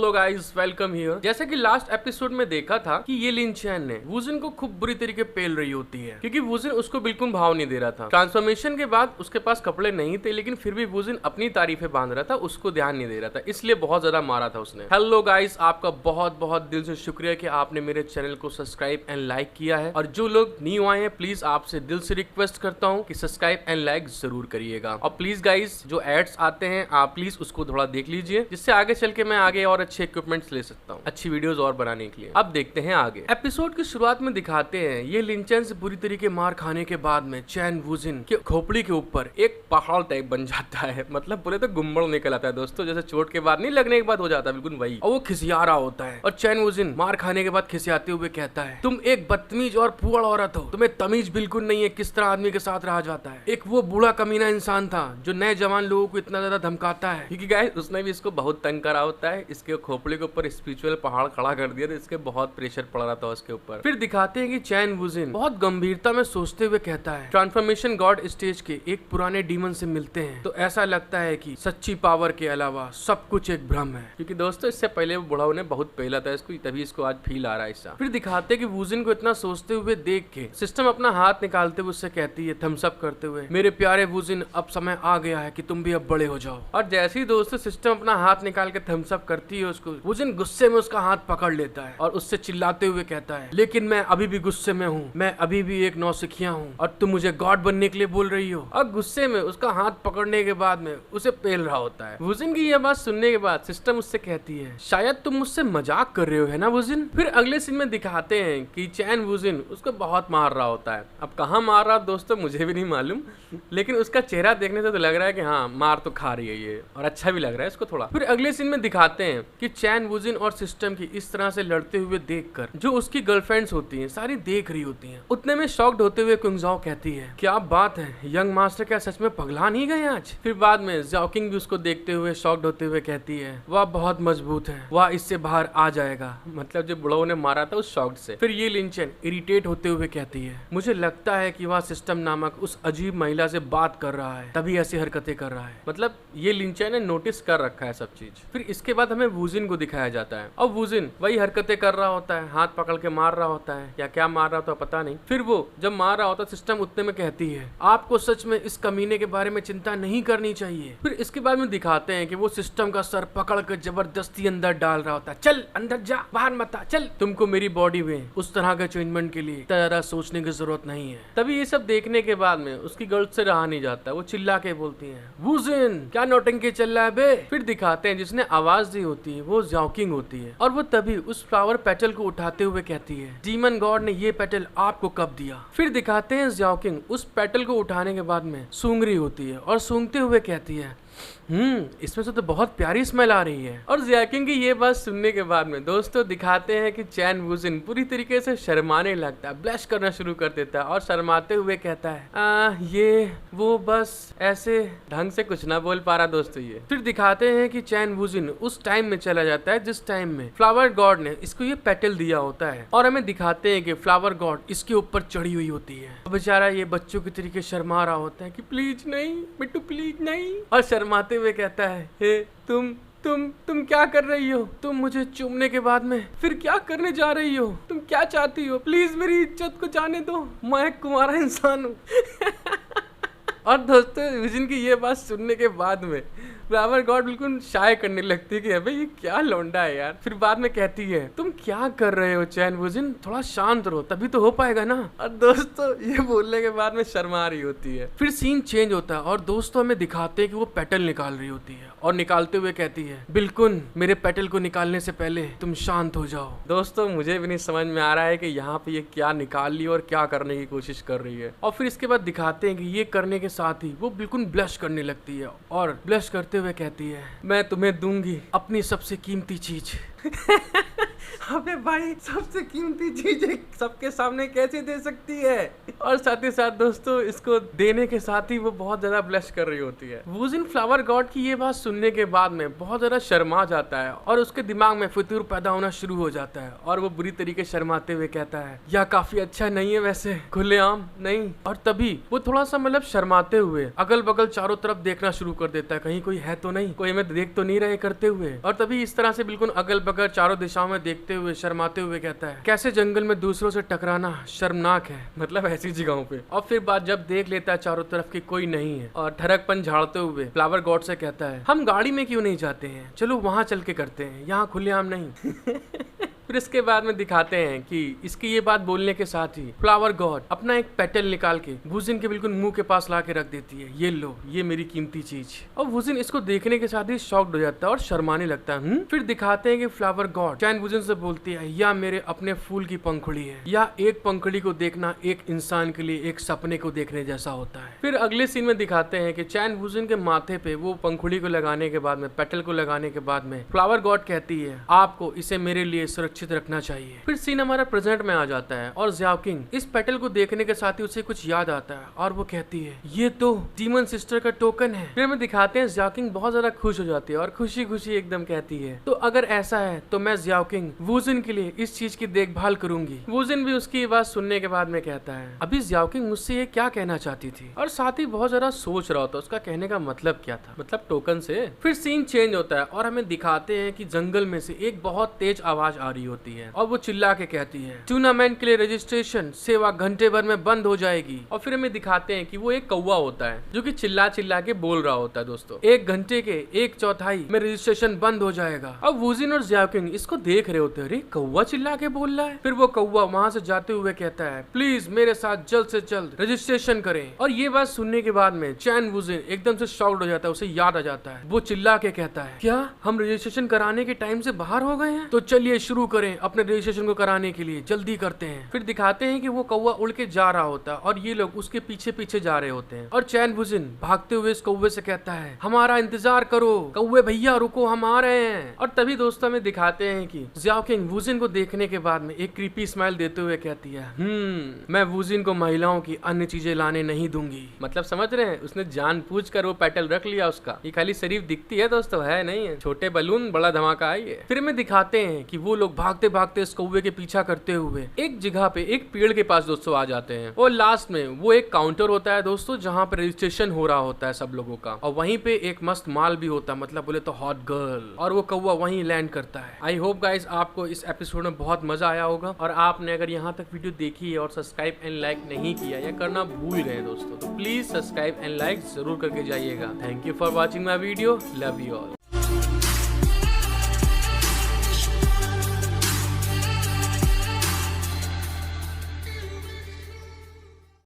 Hello guys, welcome here. जैसे कि last episode में देखा था कि ये लिन चैन ने वुजिन को खूब बुरी तरीके पेल रही होती है क्योंकि वुजिन उसको बिल्कुल भाव नहीं दे रहा था। ट्रांसफॉर्मेशन के बाद उसके पास कपड़े नहीं थे, लेकिन फिर भी वुजिन अपनी तारीफें बांध रहा था, उसको ध्यान नहीं दे रहा था, इसलिए बहुत ज्यादा मारा था उसने। हेलो गाइस, आपका बहुत बहुत दिल से शुक्रिया कि आपने मेरे चैनल को सब्सक्राइब एंड लाइक किया है, और जो लोग न्यू आए हैं प्लीज आपसे दिल से रिक्वेस्ट करता हूँ कि सब्सक्राइब एंड लाइक जरूर करिएगा। और प्लीज गाइस, जो एड्स आते हैं आप प्लीज उसको थोड़ा देख लीजिए, जिससे आगे चल के मैं आगे और अच्छे इक्विपमेंट्स ले सकता हूँ, अच्छी वीडियोस और बनाने के लिए। अब देखते हैं आगे। एपिसोड की शुरुआत में दिखाते हैं ये लिन चैन से बुरी तरीके मार खाने के बाद में चैन वुजिन के खोपड़ी के ऊपर एक पहाड़ टाइप बन जाता है। मतलब बोले तो गुम्बड़ निकल आता है दोस्तों, जैसे चोट के बाद नहीं लगने के बाद हो जाता है, बिल्कुल वही। और वो खिसिया रहा होता है, और चैन वुजिन मार खाने के बाद खिसियाते हुए कहता है, तुम एक बदतमीज और फूहड़ औरत हो, तुम्हें तमीज बिल्कुल नहीं है किस तरह आदमी के साथ रहा जाता है। एक वो बूढ़ा कमीना इंसान था जो नए जवान लोगों को इतना ज्यादा धमकाता है, क्योंकि गाइस उसने भी इसको बहुत तंग करा होता है। इसके खोपड़ी के ऊपर स्पिरिचुअल पहाड़ खड़ा कर दिया, तो इसके बहुत प्रेशर पड़ रहा था उसके ऊपर। फिर दिखाते हैं कि चैन वुजिन बहुत गंभीरता में सोचते हुए कहता है, ट्रांसफॉर्मेशन गॉड स्टेज के एक पुराने डीमन से मिलते हैं तो ऐसा लगता है कि सच्ची पावर के अलावा सब कुछ एक भ्रम है। क्योंकि दोस्तों इससे पहले वो बुढ़ाओ ने बहुत पहला था इसको, तभी इसको आज फील आ रहा है ऐसा। फिर दिखाते हैं कि वुजिन को इतना सोचते हुए देख के सिस्टम अपना हाथ निकालते हुए उससे कहती है, थम्स अप करते हुए, मेरे प्यारे वुजिन अब समय आ गया है कि तुम भी अब बड़े हो जाओ। और जैसे ही दोस्तों सिस्टम अपना हाथ निकाल के थम्स अप करती है उसको, वुजिन गुस्से में उसका हाथ पकड़ लेता है और उससे चिल्लाते हुए कहता है, लेकिन मैं अभी भी गुस्से में हूँ, मैं अभी भी एक नौसिखिया हूँ और तुम मुझे गॉड बनने के लिए बोल रही हो। और गुस्से में उसका हाथ पकड़ने के बाद में उसे पेल रहा होता है। वुजिन की यह बात सुनने के बाद सिस्टम उससे कहती है, शायद तुम मुझसे मजाक कर रहे हो, है ना वुजिन। फिर अगले सीन में दिखाते हैं कि चैन वुजिन उसको बहुत मार रहा होता है। अब कहाँ मार रहा दोस्तों मुझे भी नहीं मालूम, लेकिन उसका चेहरा देखने से तो लग रहा है कि हाँ मार तो खा रही है ये, और अच्छा भी लग रहा है इसको थोड़ा। फिर अगले सीन में दिखाते हैं कि चैन वुजिन और सिस्टम की इस तरह से लड़ते हुए देखकर जो उसकी गर्लफ्रेंड्स होती हैं सारी देख रही होती हैं। उतने में शॉक्ड होते हुए कुंगजाओ कहती है, क्या बात है, यंग मास्टर क्या सच में पगला नहीं गए आज। फिर बाद में ज़ाओकिंग भी उसको देखते हुए शॉक्ड होते हुए कहती है, वह बहुत मजबूत है, वह इससे बाहर आ जाएगा। मतलब जो बुढ़ाओ ने मारा था उस शॉक्ड से। फिर ये लिन चैन इरिटेट होते हुए कहती है, मुझे लगता है कि वह सिस्टम नामक उस अजीब महिला से बात कर रहा है, तभी ऐसी हरकतें कर रहा है। मतलब ये लिन चैन ने नोटिस कर रखा है सब चीज। फिर इसके बाद हमें वुजिन को दिखाया जाता है, और वुजिन वही हरकतें कर रहा होता है, हाथ पकड़ के मार रहा होता है, या क्या मार रहा होता है पता नहीं। फिर वो जब मार रहा होता है सिस्टम उतने में कहती है, आपको सच में इस कमीने के बारे में चिंता नहीं करनी चाहिए। फिर इसके बाद में दिखाते हैं कि वो सिस्टम का सर पकड़ कर जबरदस्ती अंदर डाल रहा होता है, चल अंदर जा, बाहर मत आ, चल, तुमको मेरी बॉडी में उस तरह के चेंजमेंट के लिए ज्यादा सोचने की जरूरत नहीं है। तभी ये सब देखने के बाद में उसकी गर्ल से रहा नहीं जाता, वो चिल्ला के बोलती है, वुजिन क्या नौटंकी चल रहा है बे। फिर दिखाते हैं जिसने आवाज दी होती है वो ज़ाओकिंग होती है, और वो तभी उस फ्लावर पेटल को उठाते हुए कहती है, डीमन गॉड ने ये पेटल आपको कब दिया। फिर दिखाते हैं ज़ाओकिंग उस पेटल को उठाने के बाद में सूंघ रही होती है, और सूंघते हुए कहती है, इसमें से तो बहुत प्यारी स्मेल आ रही है। और ज़ाओकिंग की ये बात सुनने के बाद में दोस्तों दिखाते हैं कि चैन वुजिन पूरी तरीके से शर्माने लगता है, ब्लश करना शुरू कर देता है, और शर्माते हुए कहता है, ये वो बस ऐसे ढंग से कुछ ना बोल पा रहा दोस्तों ये। फिर दिखाते हैं कि चैन वुजिन उस टाइम में चला जाता है जिस टाइम में फ्लावर गॉड ने इसको ये पेटल दिया होता है, और हमें दिखाते हैं कि फ्लावर गॉड इसके ऊपर चढ़ी हुई होती है। बेचारा ये बच्चों की तरीके शर्मा रहा होता है कि प्लीज नहीं बिट्टू, प्लीज नहीं, और शर्माते हुए कहता है, हे तुम क्या कर रही हो, तुम मुझे चूमने के बाद में फिर क्या करने जा रही हो, तुम क्या चाहती हो, प्लीज मेरी इज्जत को जाने दो, मैं एक कुंवारा इंसान हूँ। और दोस्तों वुजिन की ये बात सुनने के बाद में फ्लावर गॉड बिल्कुल शाय करने लगती है कि अबे ये क्या लौंडा है यार। फिर बाद में कहती है, तुम क्या कर रहे हो चैन वुजिन, थोड़ा शांत रहो तभी तो हो पाएगा ना। और दोस्तों ये बोलने के बाद में शर्मा रही होती है। फिर सीन चेंज होता है, और दोस्तों हमें दिखाते हैं कि वो पेटल निकाल रही होती है, और निकालते हुए कहती है, बिल्कुल मेरे पेटल को निकालने से पहले तुम शांत हो जाओ। दोस्तों मुझे भी नहीं समझ में आ रहा है कि यहाँ पे ये क्या निकाल ली और क्या करने की कोशिश कर रही है। और फिर इसके बाद दिखाते हैं कि ये करने के साथ ही वो बिल्कुल ब्लश करने लगती है, और ब्लश करते हुए कहती है, मैं तुम्हें दूंगी अपनी सबसे कीमती चीज। अबे भाई सबसे कीमती चीजें सबके सामने कैसे दे सकती है। और साथ ही साथ दोस्तों इसको देने के साथ ही वो बहुत ज्यादा ब्लश कर रही होती है। वुजिन फ्लावर गॉड की ये बात सुनने के बाद में बहुत ज्यादा शर्मा जाता है और उसके दिमाग में फितूर पैदा होना शुरू हो जाता है और वो बुरी तरीके शर्माते हुए कहता है यह काफी अच्छा नहीं है वैसे, खुलेआम नहीं। और तभी वो थोड़ा सा मतलब शर्माते हुए अगल बगल चारों तरफ देखना शुरू कर देता है, कहीं कोई है तो नहीं, कोई हमें देख तो नहीं रहे करते हुए। और तभी इस तरह से बिल्कुल अगल बगल चारों दिशाओं में देखते हुए शर्माते हुए कहता है कैसे जंगल में दूसरों से टकराना शर्मनाक है, मतलब ऐसी जगहों पे। और फिर बात जब देख लेता है चारों तरफ की कोई नहीं है और ठरकपन झाड़ते हुए फ्लावर गॉड से कहता है हम गाड़ी में क्यों नहीं जाते हैं, चलो वहां चल के करते हैं, यहाँ खुलेआम नहीं। फिर इसके बाद में दिखाते हैं कि इसकी ये बात बोलने के साथ ही फ्लावर गॉड अपना एक पेटल निकाल के वुजिन के बिल्कुल मुंह के पास ला के रख देती है, ये लो ये मेरी कीमती चीज। और वुजिन इसको देखने के साथ ही शॉक्ड हो जाता है और शर्माने लगता है। फिर दिखाते हैं कि फ्लावर गॉड चैन वुजिन से बोलती है या मेरे अपने फूल की पंखुड़ी है, या एक पंखुड़ी को देखना एक इंसान के लिए एक सपने को देखने जैसा होता है। फिर अगले सीन में दिखाते हैं कि चैन वुजिन के माथे पे वो पंखुड़ी को लगाने के बाद में, पेटल को लगाने के बाद में फ्लावर गॉड कहती है आपको इसे मेरे लिए सुरक्षित रखना चाहिए। फिर सीन हमारा प्रेजेंट में आ जाता है और ज़ियाओ किंग इस पेटल को देखने के साथ ही उसे कुछ याद आता है और वो कहती है ये तो डीमन सिस्टर का टोकन है। फिर हमें दिखाते हैं ज़ियाओ किंग बहुत ज्यादा खुश हो जाती है और खुशी खुशी एकदम कहती है तो अगर ऐसा है तो मैं ज़ियाओ किंग वुजिन के लिए इस चीज की देखभाल करूंगी। वुजिन भी उसकी बात सुनने के बाद में कहता है अभी ज़ियाओ किंग मुझसे ये क्या कहना चाहती थी, और साथ ही बहुत ज्यादा सोच रहा होता उसका कहने का मतलब क्या था, मतलब टोकन से। फिर सीन चेंज होता है और हमें दिखाते हैं कि जंगल में से एक बहुत तेज आवाज आ रही होती है और वो चिल्ला के कहती है टूर्नामेंट के लिए रजिस्ट्रेशन सेवा घंटे भर में बंद हो जाएगी। और फिर हमें दिखाते हैं कि वो एक कौवा होता है जो कि चिल्ला चिल्ला के बोल रहा होता है दोस्तों 1 घंटे के 1/4 में रजिस्ट्रेशन बंद हो जाएगा। अब वुजिन और ज़ियाओ किंग इसको देख रहे होते हैं, अरे कौवा चिल्ला के बोल रहा है। फिर वो कौवा वहां से जाते हुए कहता है प्लीज मेरे साथ जल्द से जल्द रजिस्ट्रेशन करें। और ये बात सुनने के बाद में चैन वुजिन एकदम से शॉक्ड हो जाता है, उसे याद आ जाता है। वो चिल्ला के कहता है क्या हम रजिस्ट्रेशन कराने के टाइम से बाहर हो गए हैं, तो चलिए शुरू करें अपने रजिस्ट्रेशन को कराने के लिए, जल्दी करते हैं। फिर दिखाते हैं कि वो कौवा उड़ के जा रहा होता है और ये लोग उसके पीछे पीछे जा रहे होते हैं। और चैन वुजिन भागते हुए इस कौवे से कहता है हमारा इंतजार करो, कौवे भैया रुको हम आ रहे हैं। और तभी दोस्तों में दिखाते हैं कि ज़ियाओ किंग वुजिन को देखने के बाद में एक क्रीपी स्माइल देते हुए कहती है मैं वुजिन को महिलाओं की अन्य चीजें लाने नहीं दूंगी। मतलब समझ रहे हैं, उसने जानबूझकर वो पेटल रख लिया उसका, ये खाली शरीफ दिखती है दोस्तों, है नहीं है, छोटे बलून बड़ा धमाका है ये। फिर हमें दिखाते हैं कि वो लोग भागते भागते इस कौवे के पीछा करते हुए एक जगह पे एक पेड़ के पास दोस्तों आ जाते हैं। और लास्ट में वो एक काउंटर होता है दोस्तों जहाँ पे रजिस्ट्रेशन हो रहा होता है सब लोगों का, और वहीं पे एक मस्त माल भी होता है, मतलब बोले तो हॉट गर्ल, और वो कौवा वहीं लैंड करता है। आई होप गाइस आपको इस एपिसोड में बहुत मजा आया होगा, और आपने अगर यहाँ तक वीडियो देखी है और सब्सक्राइब एंड लाइक नहीं किया या करना भूल गए दोस्तों, तो प्लीज सब्सक्राइब एंड लाइक जरूर करके जाइएगा। Thank you for watching my video, love you all.